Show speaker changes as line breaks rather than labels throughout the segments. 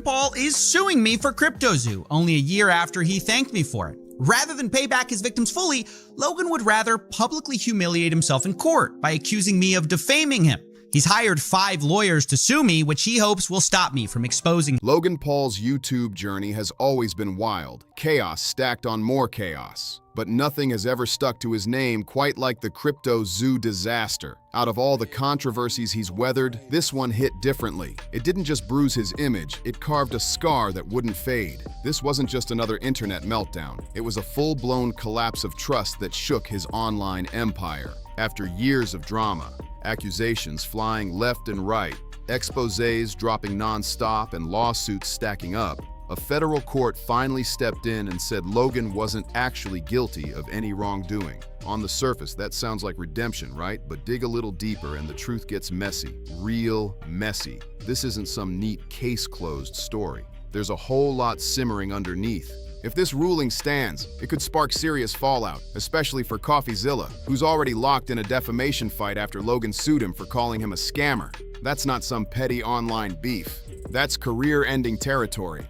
Paul is suing me for CryptoZoo only a year after he thanked me for it. Rather than pay back his victims fully, Logan would rather publicly humiliate himself in court by accusing me of defaming him. He's hired 5 lawyers to sue me, which he hopes will stop me from exposing.
Logan Paul's YouTube journey has always been wild, chaos stacked on more chaos. But nothing has ever stuck to his name quite like the CryptoZoo disaster. Out of all the controversies he's weathered, this one hit differently. It didn't just bruise his image, it carved a scar that wouldn't fade. This wasn't just another internet meltdown. It was a full-blown collapse of trust that shook his online empire. After years of drama, accusations flying left and right, exposés dropping non-stop, and lawsuits stacking up, a federal court finally stepped in and said Logan wasn't actually guilty of any wrongdoing. On the surface, that sounds like redemption, right? But dig a little deeper and the truth gets messy. Real messy. This isn't some neat case-closed story. There's a whole lot simmering underneath. If this ruling stands, it could spark serious fallout, especially for CoffeeZilla, who's already locked in a defamation fight after Logan sued him for calling him a scammer. That's not some petty online beef. That's career-ending territory.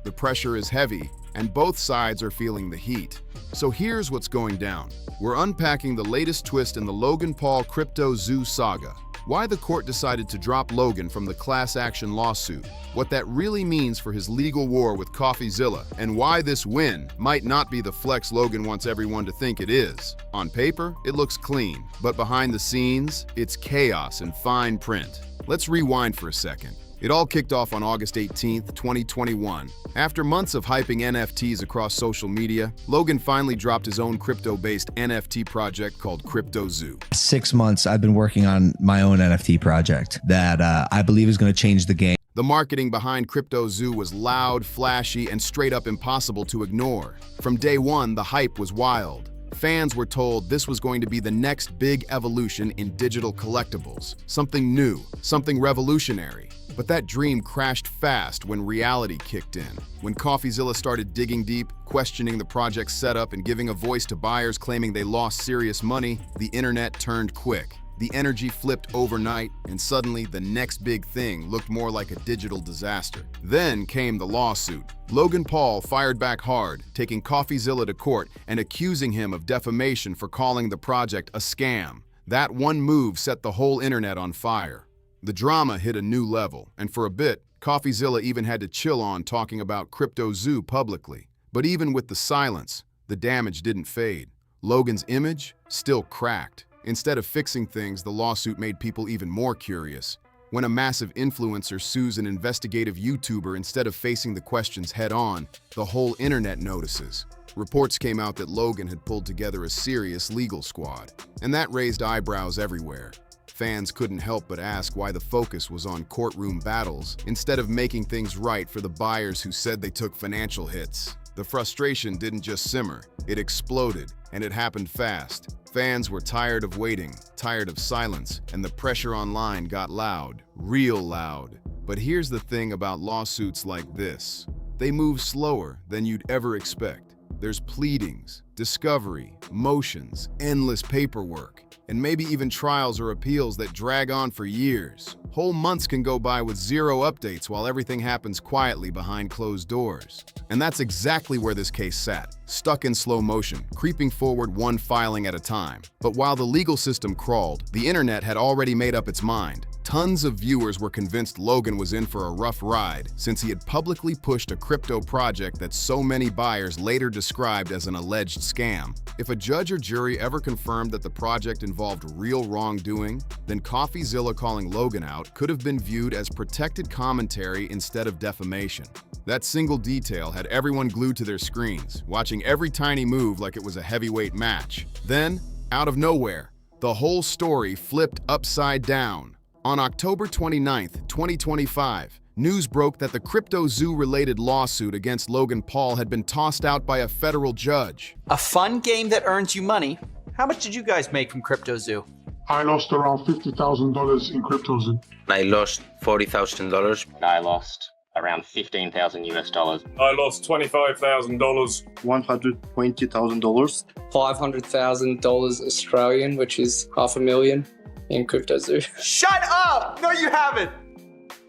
The pressure is heavy, and both sides are feeling the heat. So here's what's going down. We're unpacking the latest twist in the Logan Paul CryptoZoo saga. Why the court decided to drop Logan from the class action lawsuit, what that really means for his legal war with CoffeeZilla, and why this win might not be the flex Logan wants everyone to think it is. On paper, it looks clean, but behind the scenes, it's chaos and fine print. Let's rewind for a second. It all kicked off on August 18th, 2021. After months of hyping NFTs across social media, Logan finally dropped his own crypto-based NFT project called CryptoZoo.
6 months I've been working on my own NFT project that I believe is going to change the game.
The marketing behind CryptoZoo was loud, flashy, and straight up impossible to ignore. From day one, the hype was wild. Fans were told this was going to be the next big evolution in digital collectibles. Something new, something revolutionary. But that dream crashed fast when reality kicked in. When CoffeeZilla started digging deep, questioning the project's setup, and giving a voice to buyers claiming they lost serious money, the internet turned quick. The energy flipped overnight, and suddenly the next big thing looked more like a digital disaster. Then came the lawsuit. Logan Paul fired back hard, taking CoffeeZilla to court and accusing him of defamation for calling the project a scam. That one move set the whole internet on fire. The drama hit a new level, and for a bit, CoffeeZilla even had to chill on talking about CryptoZoo publicly. But even with the silence, the damage didn't fade. Logan's image still cracked. Instead of fixing things, the lawsuit made people even more curious. When a massive influencer sues an investigative YouTuber instead of facing the questions head-on, the whole internet notices. Reports came out that Logan had pulled together a serious legal squad, and that raised eyebrows everywhere. Fans couldn't help but ask why the focus was on courtroom battles instead of making things right for the buyers who said they took financial hits. The frustration didn't just simmer, it exploded, and it happened fast. Fans were tired of waiting, tired of silence, and the pressure online got loud, real loud. But here's the thing about lawsuits like this. They move slower than you'd ever expect. There's pleadings, discovery, motions, endless paperwork, and maybe even trials or appeals that drag on for years. Whole months can go by with zero updates while everything happens quietly behind closed doors. And that's exactly where this case sat, stuck in slow motion, creeping forward one filing at a time. But while the legal system crawled, the internet had already made up its mind. Tons of viewers were convinced Logan was in for a rough ride since he had publicly pushed a crypto project that so many buyers later described as an alleged scam. If a judge or jury ever confirmed that the project involved real wrongdoing, then CoffeeZilla calling Logan out could have been viewed as protected commentary instead of defamation. That single detail had everyone glued to their screens, watching every tiny move like it was a heavyweight match. Then, out of nowhere, the whole story flipped upside down. On October 29, 2025, news broke that the CryptoZoo-related lawsuit against Logan Paul had been tossed out by a federal judge.
A fun game that earns you money. How much did you guys make from CryptoZoo?
I lost around $50,000 in CryptoZoo.
I lost $40,000.
I lost around 15,000 US dollars.
I lost $25,000.
$120,000.
$500,000 Australian, which is $500,000 in CryptoZoo.
Shut up! No, you haven't!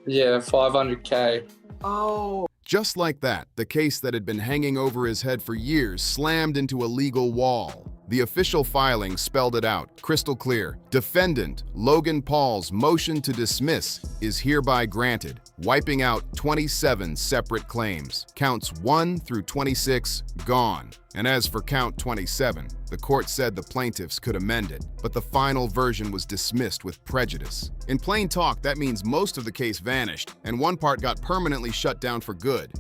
Yeah, 500K.
Just like that, the case that had been hanging over his head for years slammed into a legal wall. The official filing spelled it out, crystal clear. Defendant Logan Paul's motion to dismiss is hereby granted, wiping out 27 separate claims. Counts 1 through 26 gone. And as for count 27, the court said the plaintiffs could amend it, but the final version was dismissed with prejudice. In plain talk, that means most of the case vanished, and one part got permanently shut down for good.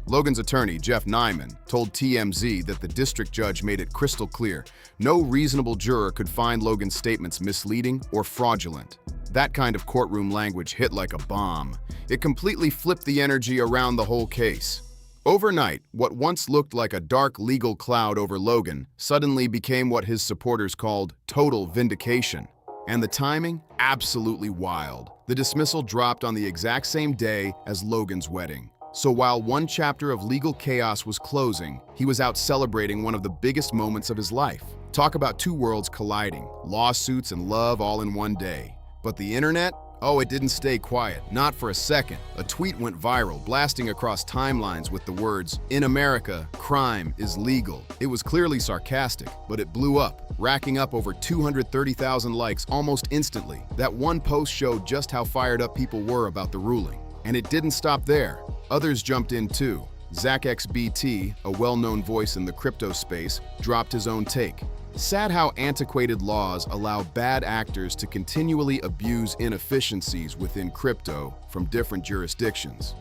Logan's attorney, Jeff Nyman, told TMZ that the district judge made it crystal clear no reasonable juror could find Logan's statements misleading or fraudulent. That kind of courtroom language hit like a bomb. It completely flipped the energy around the whole case. Overnight, what once looked like a dark legal cloud over Logan suddenly became what his supporters called total vindication. And the timing? Absolutely wild. The dismissal dropped on the exact same day as Logan's wedding. So while one chapter of legal chaos was closing, he was out celebrating one of the biggest moments of his life. Talk about two worlds colliding, lawsuits and love all in one day. But the internet? Oh, it didn't stay quiet, not for a second. A tweet went viral, blasting across timelines with the words, "In America, crime is legal." It was clearly sarcastic, but it blew up, racking up over 230,000 likes almost instantly. That one post showed just how fired up people were about the ruling. And it didn't stop there. Others jumped in too. ZachXBT, a well-known voice in the crypto space, dropped his own take. Sad how antiquated laws allow bad actors to continually abuse inefficiencies within crypto from different jurisdictions.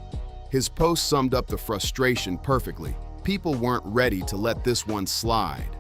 His post summed up the frustration perfectly. People weren't ready to let this one slide.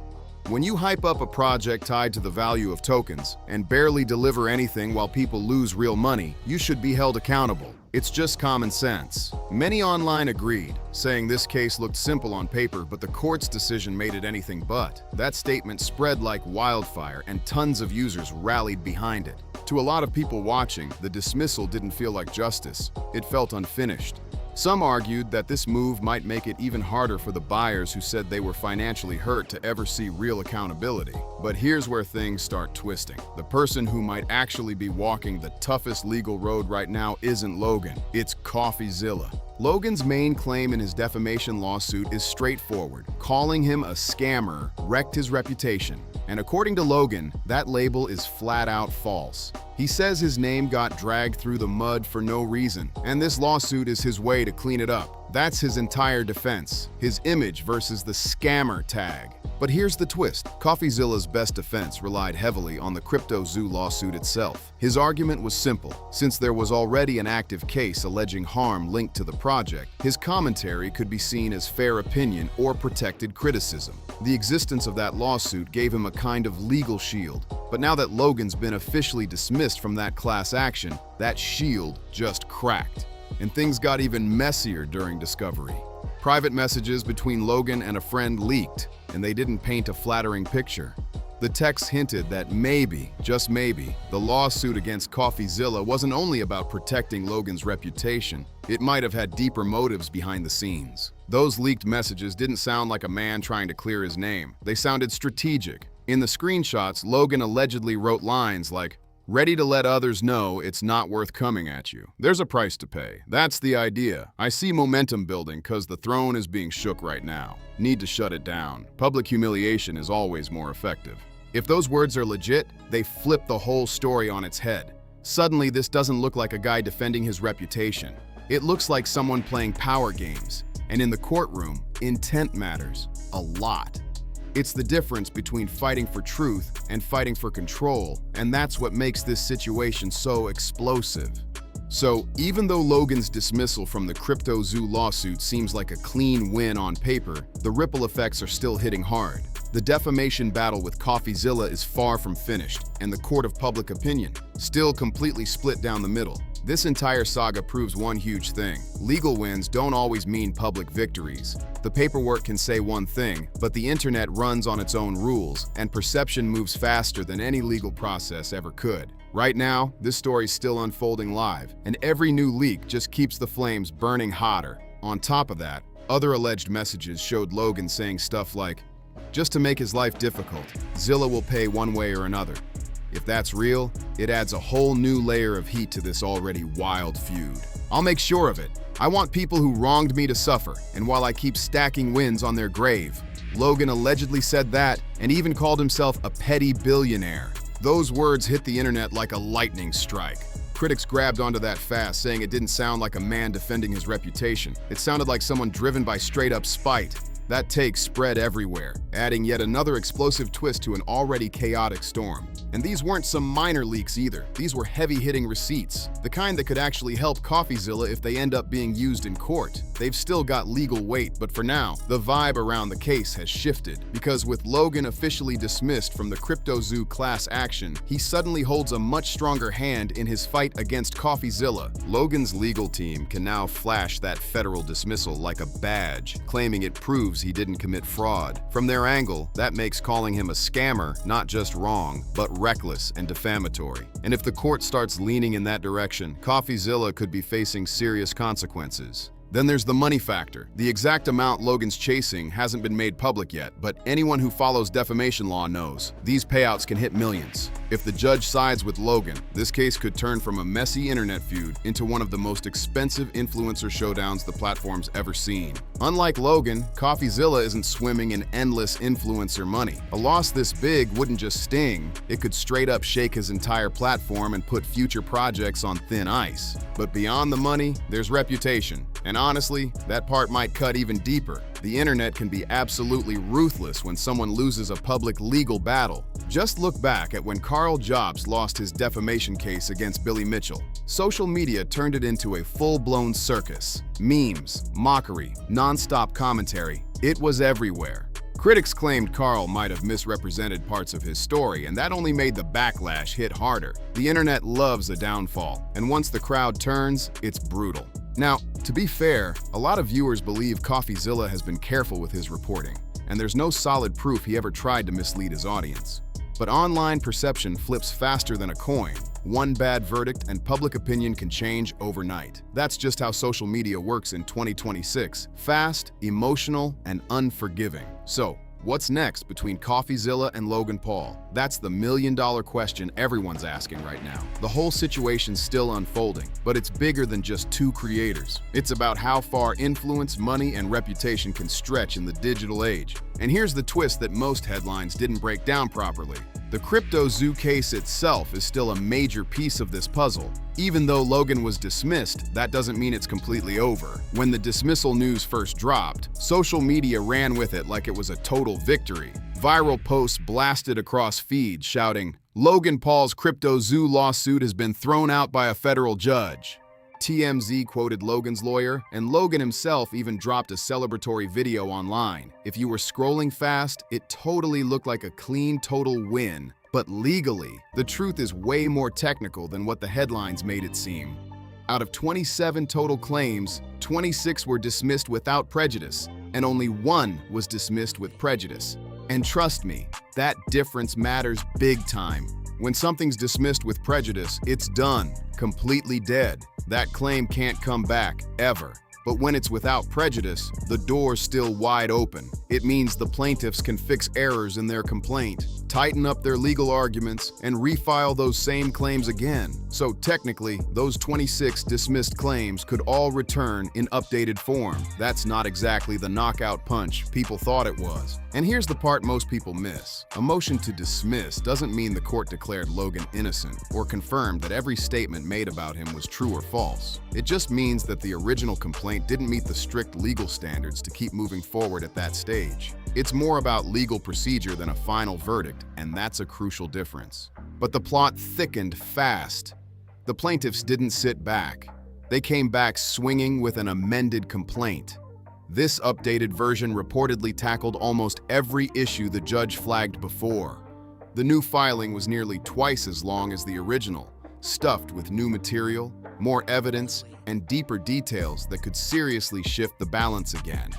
When you hype up a project tied to the value of tokens and barely deliver anything while people lose real money, you should be held accountable. It's just common sense. Many online agreed, saying this case looked simple on paper, but the court's decision made it anything but. That statement spread like wildfire, and tons of users rallied behind it. To a lot of people watching, the dismissal didn't feel like justice. It felt unfinished. Some argued that this move might make it even harder for the buyers who said they were financially hurt to ever see real accountability. But here's where things start twisting. The person who might actually be walking the toughest legal road right now isn't Logan, it's CoffeeZilla. Logan's main claim in his defamation lawsuit is straightforward. Calling him a scammer wrecked his reputation. And according to Logan, that label is flat out false. He says his name got dragged through the mud for no reason, and this lawsuit is his way to clean it up. That's his entire defense, his image versus the scammer tag. But here's the twist. CoffeeZilla's best defense relied heavily on the CryptoZoo lawsuit itself. His argument was simple. Since there was already an active case alleging harm linked to the project, his commentary could be seen as fair opinion or protected criticism. The existence of that lawsuit gave him a kind of legal shield. But now that Logan's been officially dismissed from that class action, that shield just cracked. And things got even messier during discovery. Private messages between Logan and a friend leaked, and they didn't paint a flattering picture. The text hinted that maybe, just maybe, the lawsuit against CoffeeZilla wasn't only about protecting Logan's reputation. It might have had deeper motives behind the scenes. Those leaked messages didn't sound like a man trying to clear his name. They sounded strategic. In the screenshots, Logan allegedly wrote lines like, "Ready to let others know it's not worth coming at you. There's a price to pay. That's the idea. I see momentum building because the throne is being shook right now. Need to shut it down. Public humiliation is always more effective." If those words are legit, they flip the whole story on its head. Suddenly, this doesn't look like a guy defending his reputation. It looks like someone playing power games. And in the courtroom, intent matters a lot. It's the difference between fighting for truth and fighting for control, and that's what makes this situation so explosive. So, even though Logan's dismissal from the CryptoZoo lawsuit seems like a clean win on paper, the ripple effects are still hitting hard. The defamation battle with CoffeeZilla is far from finished, and the court of public opinion still completely split down the middle. This entire saga proves one huge thing. Legal wins don't always mean public victories. The paperwork can say one thing, but the internet runs on its own rules, and perception moves faster than any legal process ever could. Right now, this story's still unfolding live, and every new leak just keeps the flames burning hotter. On top of that, other alleged messages showed Logan saying stuff like, "Just to make his life difficult, Zilla will pay one way or another." If that's real, it adds a whole new layer of heat to this already wild feud. I'll make sure of it. I want people who wronged me to suffer, and while I keep stacking wins on their grave. Logan allegedly said that and even called himself a petty billionaire. Those words hit the internet like a lightning strike. Critics grabbed onto that fast, saying it didn't sound like a man defending his reputation. It sounded like someone driven by straight-up spite. That take spread everywhere, adding yet another explosive twist to an already chaotic storm. And these weren't some minor leaks either. These were heavy-hitting receipts, the kind that could actually help CoffeeZilla if they end up being used in court. They've still got legal weight, but for now, the vibe around the case has shifted. Because with Logan officially dismissed from the CryptoZoo class action, he suddenly holds a much stronger hand in his fight against CoffeeZilla. Logan's legal team can now flash that federal dismissal like a badge, claiming it proves he didn't commit fraud. From their angle, that makes calling him a scammer not just wrong, but reckless and defamatory. And if the court starts leaning in that direction, CoffeeZilla could be facing serious consequences. Then there's the money factor. The exact amount Logan's chasing hasn't been made public yet, but anyone who follows defamation law knows these payouts can hit millions. If the judge sides with Logan, this case could turn from a messy internet feud into one of the most expensive influencer showdowns the platform's ever seen. Unlike Logan, CoffeeZilla isn't swimming in endless influencer money. A loss this big wouldn't just sting, it could straight up shake his entire platform and put future projects on thin ice. But beyond the money, there's reputation. And honestly, that part might cut even deeper. The internet can be absolutely ruthless when someone loses a public legal battle. Just look back at when Carl Jobs lost his defamation case against Billy Mitchell. Social media turned it into a full-blown circus. Memes, mockery, non-stop commentary. It was everywhere. Critics claimed Carl might have misrepresented parts of his story, and that only made the backlash hit harder. The internet loves a downfall, and once the crowd turns, it's brutal. Now, to be fair, a lot of viewers believe CoffeeZilla has been careful with his reporting, and there's no solid proof he ever tried to mislead his audience. But online perception flips faster than a coin. One bad verdict and public opinion can change overnight. That's just how social media works in 2026. Fast, emotional, and unforgiving. So, what's next between CoffeeZilla and Logan Paul? That's the million-dollar question everyone's asking right now. The whole situation's still unfolding, but it's bigger than just two creators. It's about how far influence, money, and reputation can stretch in the digital age. And here's the twist that most headlines didn't break down properly. The CryptoZoo case itself is still a major piece of this puzzle. Even though Logan was dismissed, that doesn't mean it's completely over. When the dismissal news first dropped, social media ran with it like it was a total victory. Viral posts blasted across feeds shouting, "Logan Paul's CryptoZoo lawsuit has been thrown out by a federal judge." TMZ quoted Logan's lawyer, and Logan himself even dropped a celebratory video online. If you were scrolling fast, it totally looked like a clean total win. But legally, the truth is way more technical than what the headlines made it seem. Out of 27 total claims, 26 were dismissed without prejudice, and only 1 was dismissed with prejudice. And trust me, that difference matters big time. When something's dismissed with prejudice, it's done, completely dead. That claim can't come back, ever. But when it's without prejudice, the door's still wide open. It means the plaintiffs can fix errors in their complaint, tighten up their legal arguments, and refile those same claims again. So technically, those 26 dismissed claims could all return in updated form. That's not exactly the knockout punch people thought it was. And here's the part most people miss. A motion to dismiss doesn't mean the court declared Logan innocent or confirmed that every statement made about him was true or false. It just means that the original complaint didn't meet the strict legal standards to keep moving forward at that stage. It's more about legal procedure than a final verdict, and that's a crucial difference. But the plot thickened fast. The plaintiffs didn't sit back. They came back swinging with an amended complaint. This updated version reportedly tackled almost every issue the judge flagged before. The new filing was nearly twice as long as the original, stuffed with new material, more evidence, and deeper details that could seriously shift the balance again.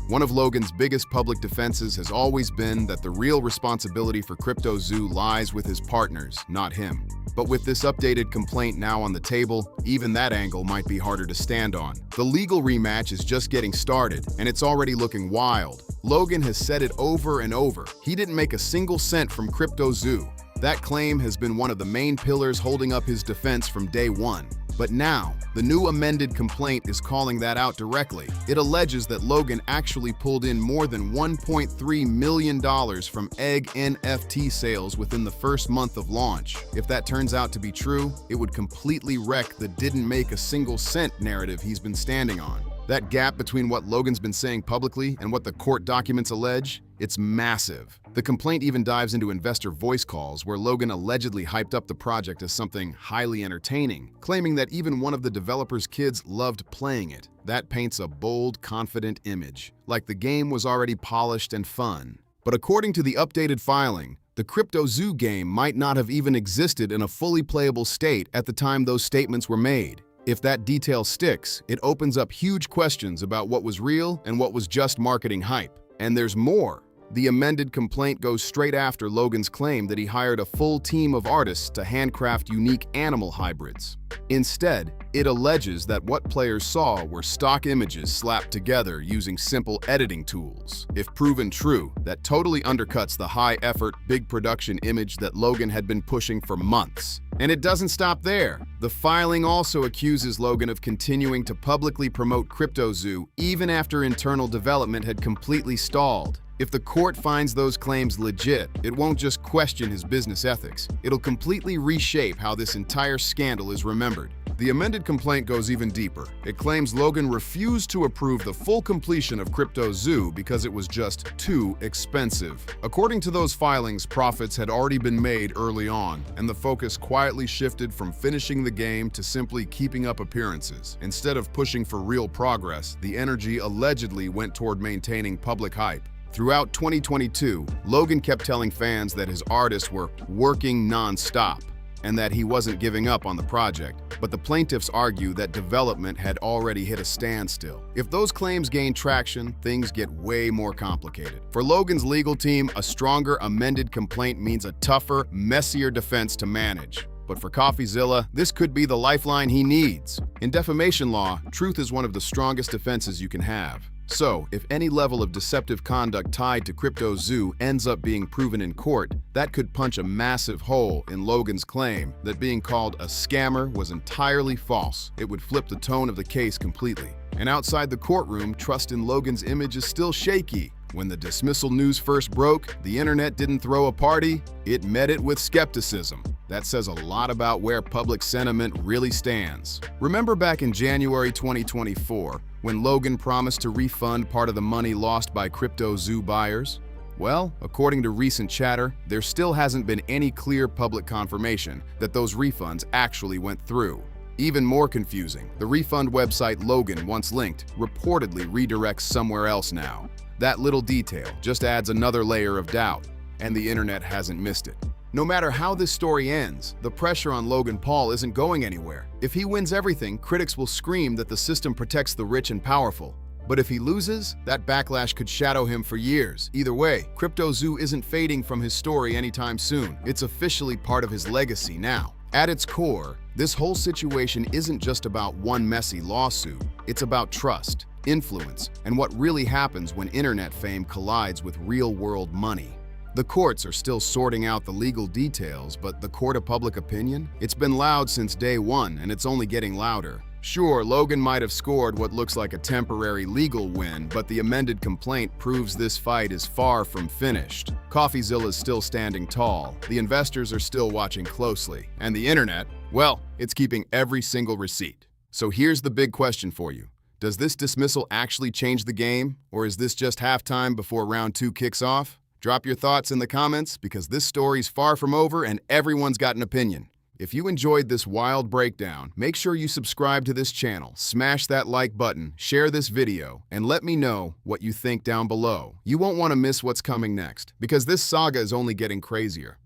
One of Logan's biggest public defenses has always been that the real responsibility for CryptoZoo lies with his partners, not him. But with this updated complaint now on the table, even that angle might be harder to stand on. The legal rematch is just getting started, and it's already looking wild. Logan has said it over and over. He didn't make a single cent from CryptoZoo. That claim has been one of the main pillars holding up his defense from day one. But now, the new amended complaint is calling that out directly. It alleges that Logan actually pulled in more than $1.3 million from egg NFT sales within the first month of launch. If that turns out to be true, it would completely wreck the didn't make a single cent narrative he's been standing on. That gap between what Logan's been saying publicly and what the court documents allege, it's massive. The complaint even dives into investor voice calls where Logan allegedly hyped up the project as something highly entertaining, claiming that even one of the developer's kids loved playing it. That paints a bold, confident image, like the game was already polished and fun. But according to the updated filing, the CryptoZoo game might not have even existed in a fully playable state at the time those statements were made. If that detail sticks, it opens up huge questions about what was real and what was just marketing hype. And there's more. The amended complaint goes straight after Logan's claim that he hired a full team of artists to handcraft unique animal hybrids. Instead, it alleges that what players saw were stock images slapped together using simple editing tools. If proven true, that totally undercuts the high-effort, big-production image that Logan had been pushing for months. And it doesn't stop there. The filing also accuses Logan of continuing to publicly promote CryptoZoo even after internal development had completely stalled. If the court finds those claims legit, it won't just question his business ethics. It'll completely reshape how this entire scandal is remembered. The amended complaint goes even deeper. It claims Logan refused to approve the full completion of CryptoZoo because it was just too expensive. According to those filings, profits had already been made early on, and the focus quietly shifted from finishing the game to simply keeping up appearances. Instead of pushing for real progress, the energy allegedly went toward maintaining public hype. Throughout 2022, Logan kept telling fans that his artists were working non-stop and that he wasn't giving up on the project, but the plaintiffs argue that development had already hit a standstill. If those claims gain traction, things get way more complicated. For Logan's legal team, a stronger amended complaint means a tougher, messier defense to manage. But for CoffeeZilla, this could be the lifeline he needs. In defamation law, truth is one of the strongest defenses you can have. So, if any level of deceptive conduct tied to CryptoZoo ends up being proven in court, that could punch a massive hole in Logan's claim that being called a scammer was entirely false. It would flip the tone of the case completely. And outside the courtroom, trust in Logan's image is still shaky. When the dismissal news first broke, the internet didn't throw a party, it met it with skepticism. That says a lot about where public sentiment really stands. Remember back in January 2024, when Logan promised to refund part of the money lost by CryptoZoo buyers? Well, according to recent chatter, there still hasn't been any clear public confirmation that those refunds actually went through. Even more confusing, the refund website Logan once linked reportedly redirects somewhere else now. That little detail just adds another layer of doubt, and the internet hasn't missed it. No matter how this story ends, the pressure on Logan Paul isn't going anywhere. If he wins everything, critics will scream that the system protects the rich and powerful. But if he loses, that backlash could shadow him for years. Either way, CryptoZoo isn't fading from his story anytime soon. It's officially part of his legacy now. At its core, this whole situation isn't just about one messy lawsuit. It's about trust, influence, and what really happens when internet fame collides with real-world money. The courts are still sorting out the legal details, but the court of public opinion? It's been loud since day one, and it's only getting louder. Sure, Logan might have scored what looks like a temporary legal win, but the amended complaint proves this fight is far from finished. CoffeeZilla is still standing tall, the investors are still watching closely, and the internet, well, it's keeping every single receipt. So here's the big question for you. Does this dismissal actually change the game, or is this just halftime before round 2 kicks off? Drop your thoughts in the comments because this story's far from over and everyone's got an opinion. If you enjoyed this wild breakdown, make sure you subscribe to this channel, smash that like button, share this video, and let me know what you think down below. You won't want to miss what's coming next because this saga is only getting crazier.